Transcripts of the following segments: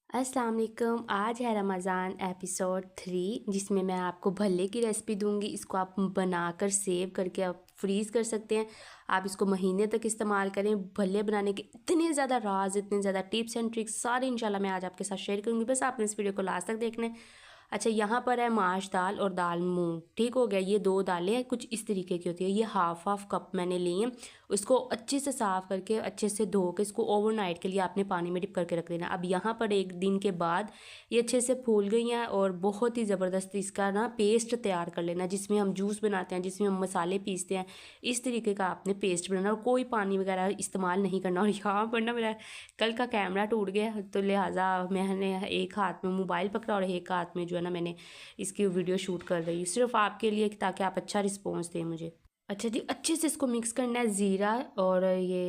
अस्सलाम वालेकुम। आज है रमज़ान एपिसोड 3 जिसमें मैं आपको भल्ले की रेसिपी दूंगी। इसको आप बनाकर सेव करके आप फ्रीज़ कर सकते हैं। आप इसको महीने तक इस्तेमाल करें। भल्ले बनाने के इतने ज़्यादा राज, इतने ज़्यादा टिप्स एंड ट्रिक्स सारे इंशाल्लाह मैं आज आपके साथ शेयर करूंगी। बस आपने इस वीडियो को लास्ट तक देखना है। अच्छा, यहाँ पर है माश दाल और दाल मूंग। ठीक हो गया। ये दो दालें हैं, कुछ इस तरीके की होती है। ये हाफ कप मैंने ली है। उसको अच्छे से साफ़ करके अच्छे से धो के इसको ओवरनाइट के लिए आपने पानी में डिप करके रख देना। अब यहाँ पर एक दिन के बाद ये अच्छे से फूल गई हैं और बहुत ही ज़बरदस्त इसका ना पेस्ट तैयार कर लेना, जिसमें हम जूस बनाते हैं, जिसमें हम मसाले पीसते हैं। इस तरीके का आपने पेस्ट बनाना और कोई पानी वगैरह इस्तेमाल नहीं करना। और यहाँ पर ना मेरा कल का कैमरा टूट गया, तो लिहाजा मैंने एक हाथ में मोबाइल पकड़ा और एक हाथ में जो है ना मैंने इसकी वीडियो शूट कर रही हूँ, सिर्फ आपके लिए, ताकि आप अच्छा रिस्पॉन्स दें मुझे। अच्छा जी, अच्छे से इसको मिक्स करना है। ज़ीरा और ये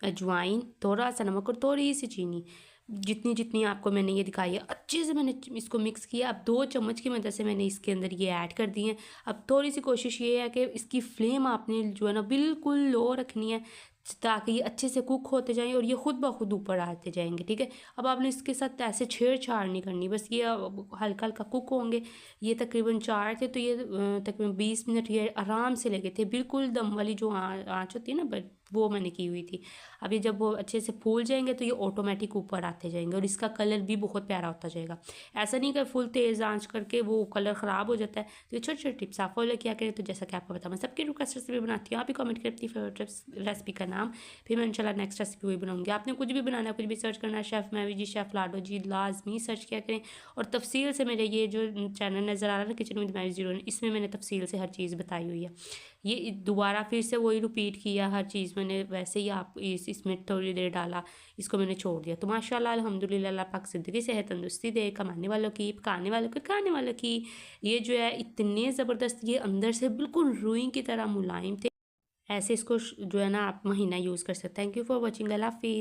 अजवाइन, थोड़ा सा नमक और थोड़ी सी चीनी, जितनी जितनी आपको मैंने ये दिखाई है। अच्छे से मैंने इसको मिक्स किया। अब 2 चम्मच की मदद से मैंने इसके अंदर ये ऐड कर दिए हैं। अब थोड़ी सी कोशिश ये है कि इसकी फ्लेम आपने जो है ना बिल्कुल लो रखनी है, ताकि ये अच्छे से कुक होते जाएं और ये खुद ब खुद ऊपर आते जाएंगे। ठीक है। अब आपने इसके साथ ऐसे छेड़छाड़ नहीं करनी, बस ये हल्का हल्का कुक होंगे। ये तकरीबन 4 थे, तो ये तकरीबन 20 मिनट ये आराम से लगे थे। बिल्कुल दम वाली जो आँच होती है ना, बट वो मैंने की हुई थी। अब ये जब वो अच्छे से फूल जाएंगे तो ये ऑटोमेटिक ऊपर आते जाएंगे और इसका कलर भी बहुत प्यारा होता जाएगा। ऐसा नहीं कि फुल तेज़ आंच करके वो कलर ख़राब हो जाता है। तो ये छोटे छोटे टिप्स आप फॉलो किया करें। तो जैसा कि आपको पता, मैं सबकी रिक्वेस्ट रेसिपी बनाती हूँ। आप ही कमेंट करें अपनी फेवरेट रेसिपी का नाम, फिर मैं इंशाल्लाह नेक्स्ट रेसिपी वही बनाऊंगी। आपने कुछ भी बनाना है, कुछ भी सर्च करना है, शेफ़ मैवी जी, शेफ़ लाडो जी, लाजमी सर्च किया करें। और तफसील से मेरे ये जो चैनल नज़र आ रहा है ना, किचन विद मैवी ज़ीरो, इसमें मैंने तफसील से हर चीज़ बताई हुई है। ये दोबारा फिर से वही रिपीट किया, हर चीज़ मैंने वैसे ही आप इसमें थोड़ी देर डाला, इसको मैंने छोड़ दिया। तो माशाल्लाह अल्हम्दुलिल्लाह, अल्लाह पाक ज़िंदगी सेहत तंदुरुस्ती दे, कमाने वालों की, पकाने वालों की, खाने वालों की। ये जो है इतने ज़बरदस्त, ये अंदर से बिल्कुल रुई की तरह मुलायम थे। ऐसे इसको जो है ना आप महीना यूज़ कर सकते हैं। Thank you for watching. अल्लाह हाफिज़।